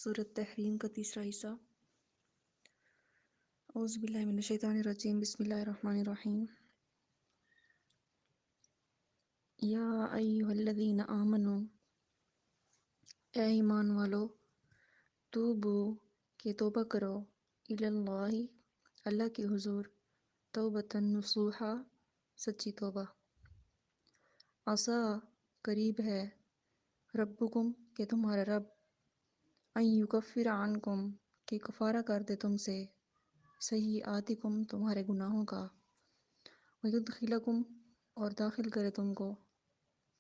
سورۃ تحریم کا تیسرا حصہ۔ اعوذ باللہ من الشیطان الرجیم، بسم اللہ الرحمن الرحیم۔ یا ایھا الذین آمنوا، اے ایمان والو، توبو کہ توبہ کرو، الی اللہ اللہ کے حضور، توبۃ نصوحا سچی توبہ، عسیٰ قریب ہے، ربکم کہ تمہارا رب، ان یکفر عنکم کہ کفارہ کر دے تم سے، سیئاتکم تمہارے گناہوں کا، ویدخلکم اور داخل کرے تم کو،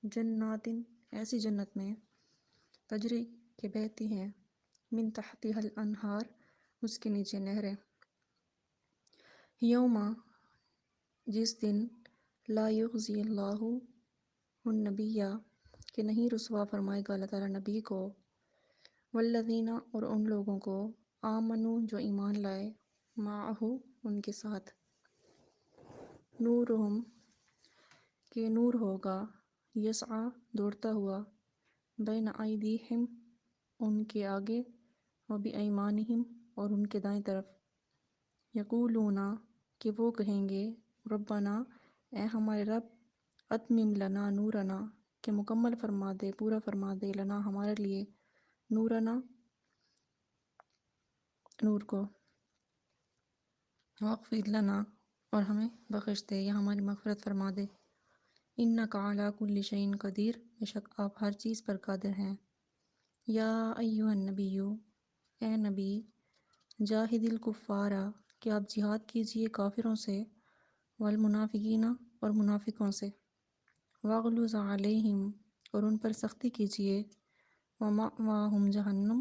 جنات ایسی جنت میں، تجری کہ بہتی ہیں، من تحتها الانہار اس کے نیچے نہریں، یوم جس دن، لا یخزی اللہ النبی کہ نہیں رسوا فرمائے گا اللہ تعالیٰ نبی کو، والذین اور ان لوگوں کو، آمنوا جو ایمان لائے، معہ ان کے ساتھ، نورہم کہ نور ہوگا، یسعیٰ دوڑتا ہوا، بین ایدیہم ان کے آگے، و بایمانہم اور ان کے دائیں طرف، یقولون کہ وہ کہیں گے، ربنا اے ہمارے رب، اتمم لنا نورنا کہ مکمل فرما دے، پورا فرما دے، لنا ہمارے لیے، نورنا نور کو، واغفر لنا اور ہمیں بخش دے یا ہماری مغفرت فرما دے، انک علی کل شیء قدیر بے شک آپ ہر چیز پر قادر ہیں، یا ایھا النبی اے نبی، جاہد الکفار کہ آپ جہاد کیجئے کافروں سے، والمنافقین اور منافقوں سے، واغلظ علیہم اور ان پر سختی کیجئے، ومأواہم جہنم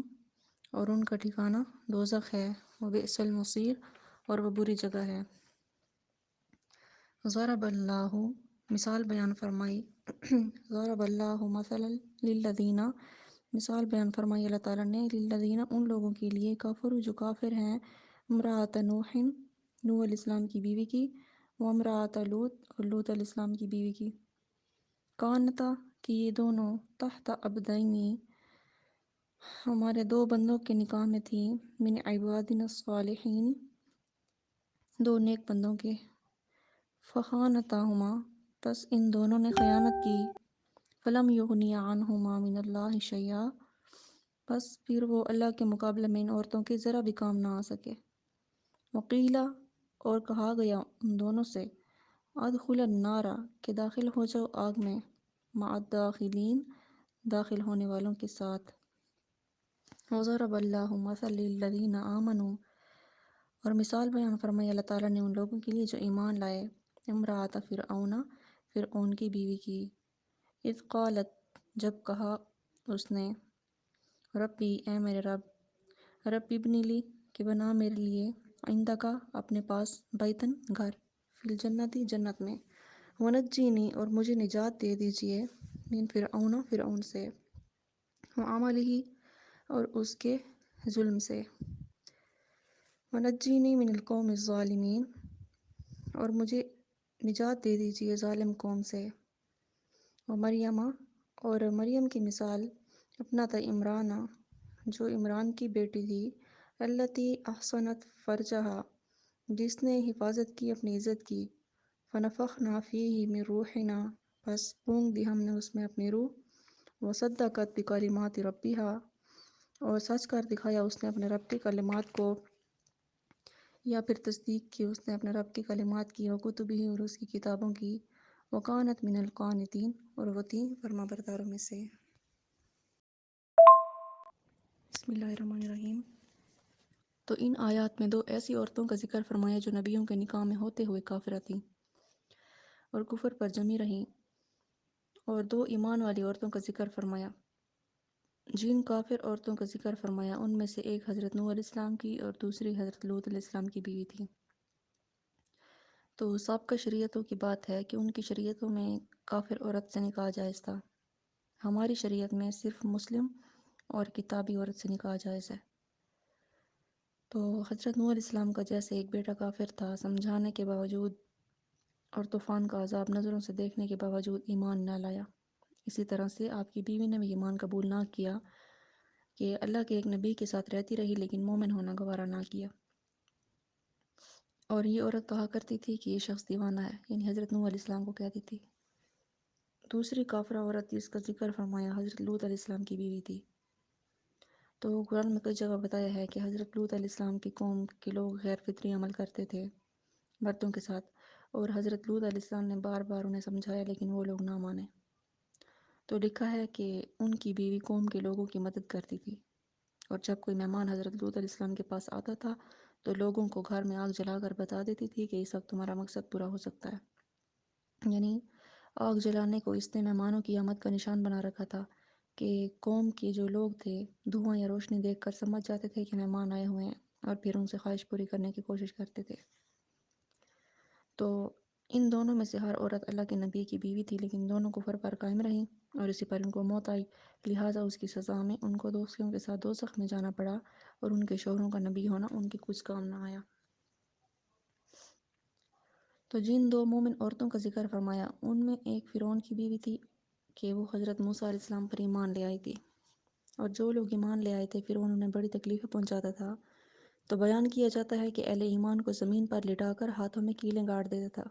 اور ان کا ٹھکانہ دوزخ ہے، وبئس المصیر اور وہ بری جگہ ہے، ضرب اللہ مثال بیان فرمائی، ضرب اللہ مثلا للذین مثال بیان فرمائی اللہ تعالیٰ نے، للذین ان لوگوں کے لیے، کفروا جو کافر ہیں، امرأۃ نوح نوح علیہ السلام کی بیوی کی، وامرأۃ لوط اور لوط علیہ السلام کی بیوی کی، کانتا کہ یہ دونوں، تحت عبدین ہمارے دو بندوں کے نکاح میں تھیں، من عبادنا الصالحین دو نیک بندوں کے، فخانتاہما پس ان دونوں نے خیانت کی، فلم یغنیا عنہما من اللہ شیئا پس پھر وہ اللہ کے مقابلے میں ان عورتوں کے ذرا بھی کام نہ آ سکے، وقیلا اور کہا گیا ان دونوں سے، ادخلا النار کہ داخل ہو جاؤ آگ میں، مع الداخلین داخل ہونے والوں کے ساتھ، وضرب اللہ مثلا للذین آمنوا اور مثال بیان فرمائی اللہ تعالیٰ نے ان لوگوں کے لیے جو ایمان لائے، امرأۃ فرعون فرعون کی بیوی کی، اذ قالت جب کہا اس نے، ربی اے میرے رب، رب ابن لی کہ بنا میرے لیے، عندک اپنے پاس، بیتن گھر، فی الجنتی جنت میں، ونجینی اور مجھے نجات دے دیجئے، من فرعون فرعون سے، وعملہ اور اس کے ظلم سے، ونجینی من القوم الظالمین اور مجھے نجات دے دیجئے ظالم قوم سے، ومریم اور مریم کی مثال، ابنۃ عمران جو عمران کی بیٹی تھی، التی احصنت فرجہا جس نے حفاظت کی اپنی عزت کی، فنفخنا فیہ من روحنا پس پونک دی ہم نے اس میں اپنی روح، وصدقت بکلمات ربہا اور سچ کر دکھایا اس نے اپنے رب کے کلمات کو، یا پھر تصدیق کی اس نے اپنے رب کی کلمات کی، وکتبہ اور اس کی کتابوں کی، وکانت من القانتین اور وہ تھی فرما برداروں میں سے۔ بسم اللہ الرحمن الرحیم۔ تو ان آیات میں دو ایسی عورتوں کا ذکر فرمایا جو نبیوں کے نکاح میں ہوتے ہوئے کافرہ تھیں اور کفر پر جمی رہیں، اور دو ایمان والی عورتوں کا ذکر فرمایا۔ جن کافر عورتوں کا ذکر فرمایا ان میں سے ایک حضرت نوح علیہ السلام کی اور دوسری حضرت لوط علیہ السلام کی بیوی تھی۔ تو سابقہ شریعتوں کی بات ہے کہ ان کی شریعتوں میں کافر عورت سے نکاح جائز تھا، ہماری شریعت میں صرف مسلم اور کتابی عورت سے نکاح جائز ہے۔ تو حضرت نوح علیہ السلام کا جیسے ایک بیٹا کافر تھا، سمجھانے کے باوجود اور طوفان کا عذاب نظروں سے دیکھنے کے باوجود ایمان نہ لایا، اسی طرح سے آپ کی بیوی نے بھی ایمان قبول نہ کیا، کہ اللہ کے ایک نبی کے ساتھ رہتی رہی لیکن مومن ہونا گوارا نہ کیا، اور یہ عورت کہا کرتی تھی کہ یہ شخص دیوانہ ہے، یعنی حضرت نوح علیہ السلام کو کہتی تھی۔ دوسری کافرہ عورت جس کا ذکر فرمایا حضرت لوط علیہ السلام کی بیوی تھی۔ تو قرآن میں کئی جگہ بتایا ہے کہ حضرت لوط علیہ السلام کی قوم کے لوگ غیر فطری عمل کرتے تھے مردوں کے ساتھ، اور حضرت لوط علیہ السلام نے بار بار انہیں سمجھایا لیکن وہ لوگ نہ مانے۔ تو لکھا ہے کہ ان کی بیوی قوم کے لوگوں کی مدد کرتی تھی، اور جب کوئی مہمان حضرت لوط علیہ السلام کے پاس آتا تھا تو لوگوں کو گھر میں آگ جلا کر بتا دیتی تھی کہ اس وقت تمہارا مقصد پورا ہو سکتا ہے، یعنی آگ جلانے کو اس نے مہمانوں کی آمد کا نشان بنا رکھا تھا کہ قوم کے جو لوگ تھے دھواں یا روشنی دیکھ کر سمجھ جاتے تھے کہ مہمان آئے ہوئے ہیں، اور پھر ان سے خواہش پوری کرنے کی کوشش کرتے تھے۔ تو ان دونوں میں سے ہر عورت اللہ کے نبی کی بیوی تھی، لیکن دونوں کفر پر قائم رہیں اور اسی پر ان کو موت آئی، لہٰذا اس کی سزا میں ان کو دوستیوں کے ساتھ دوزخ میں جانا پڑا، اور ان کے شوہروں کا نبی ہونا ان کے کچھ کام نہ آیا۔ تو جن دو مومن عورتوں کا ذکر فرمایا ان میں ایک فرعون کی بیوی تھی کہ وہ حضرت موسیٰ علیہ السلام پر ایمان لے آئی تھی، اور جو لوگ ایمان لے آئے تھے فرعون انہیں بڑی تکلیفیں پہنچاتا تھا، تو بیان کیا جاتا ہے کہ اہل ایمان کو زمین پر لٹا کر ہاتھوں میں کیلیں گاڑ دیتا تھا۔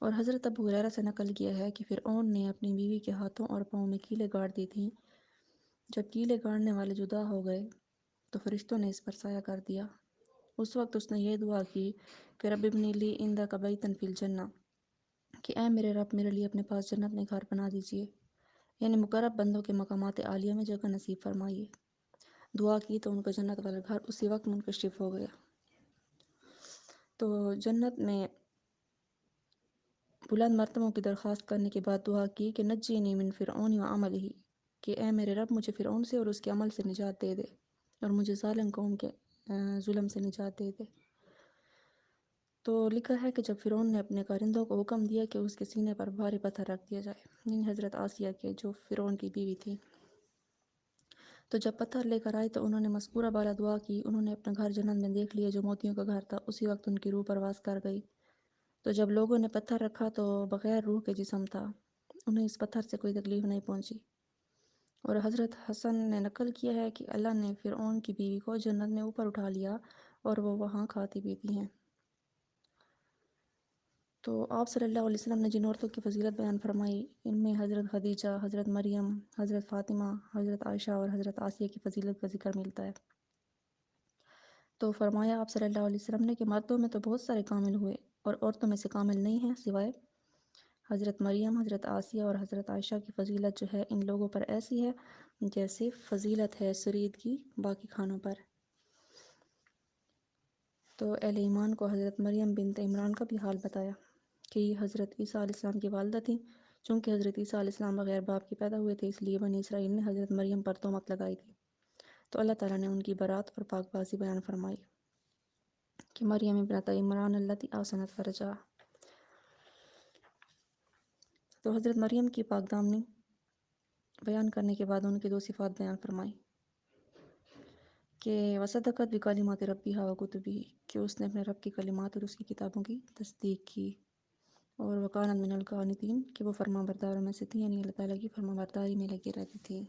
اور حضرت ابو ہریرہ سے نقل کیا ہے کہ فرعون نے اپنی بیوی کے ہاتھوں اور پاؤں میں کیلیں گاڑ دی تھیں، جب کیلیں گاڑنے والے جدا ہو گئے تو فرشتوں نے اس پر سایہ کر دیا۔ اس وقت اس نے یہ دعا کی کہ رب ابنی لی عندک بیتا فی الجنہ، کہ اے میرے رب میرے لیے اپنے پاس جنت میں گھر بنا دیجئے، یعنی مقرب بندوں کے مقامات عالیہ میں جگہ نصیب فرمائیے۔ دعا کی تو ان کا جنت والا گھر اسی وقت منکشف ہو گیا۔ تو جنت میں بلند مرتبوں کی درخواست کرنے کے بعد دعا کی کہ نجینی من فرعون و عملہ، کہ اے میرے رب مجھے فرعون سے اور اس کے عمل سے نجات دے دے، اور مجھے ظالم قوم کے ظلم سے نجات دے دے۔ تو لکھا ہے کہ جب فرعون نے اپنے کارندوں کو حکم دیا کہ اس کے سینے پر بھاری پتھر رکھ دیا جائے، یعنی حضرت آسیہ کے جو فرعون کی بیوی تھی، تو جب پتھر لے کر آئے تو انہوں نے مذکورہ بالا دعا کی، انہوں نے اپنا گھر جنت میں دیکھ لیا جو موتیوں کا گھر تھا، اسی وقت ان کی روح پرواز کر گئی۔ تو جب لوگوں نے پتھر رکھا تو بغیر روح کے جسم تھا، انہیں اس پتھر سے کوئی تکلیف نہیں پہنچی۔ اور حضرت حسن نے نقل کیا ہے کہ اللہ نے فرعون کی بیوی کو جنت میں اوپر اٹھا لیا اور وہ وہاں کھاتی پیتی ہیں۔ تو آپ صلی اللہ علیہ وسلم نے جن عورتوں کی فضیلت بیان فرمائی ان میں حضرت خدیجہ، حضرت مریم، حضرت فاطمہ، حضرت عائشہ اور حضرت آسیہ کی فضیلت کا ذکر ملتا ہے۔ تو فرمایا آپ صلی اللہ علیہ وسلم نے کہ مردوں میں تو بہت سارے کامل ہوئے اور عورتوں میں سے کامل نہیں ہیں سوائے حضرت مریم، حضرت آسیہ اور حضرت عائشہ کی فضیلت جو ہے ان لوگوں پر ایسی ہے جیسے فضیلت ہے سرید کی باقی کھانوں پر۔ تو اہل ایمان کو حضرت مریم بنت عمران کا بھی حال بتایا کہ یہ حضرت عیسیٰ علیہ السلام کی والدہ تھیں، چونکہ حضرت عیسیٰ علیہ السلام بغیر باپ کے پیدا ہوئے تھے، اس لیے بنی اسرائیل نے حضرت مریم پر تہمت لگائی تھی، تو اللہ تعالیٰ نے ان کی برات اور پاک بازی بیان فرمائی کہ مریم ابنت عمران التی احسنت فرجہا۔ تو حضرت مریم کی پاک دامنی بیان کرنے کے بعد ان کی دو صفات بیان فرمائی کہ وصدقت بکلمات ربیہا وکتبہ، کہ اس نے اپنے رب کی کلمات اور اس کی کتابوں کی تصدیق کی، اور وکانت من القانتین، کہ وہ فرما برداروں میں سے تھی، یعنی اللہ تعالیٰ کی فرما برداری میں لگی رہتی تھی۔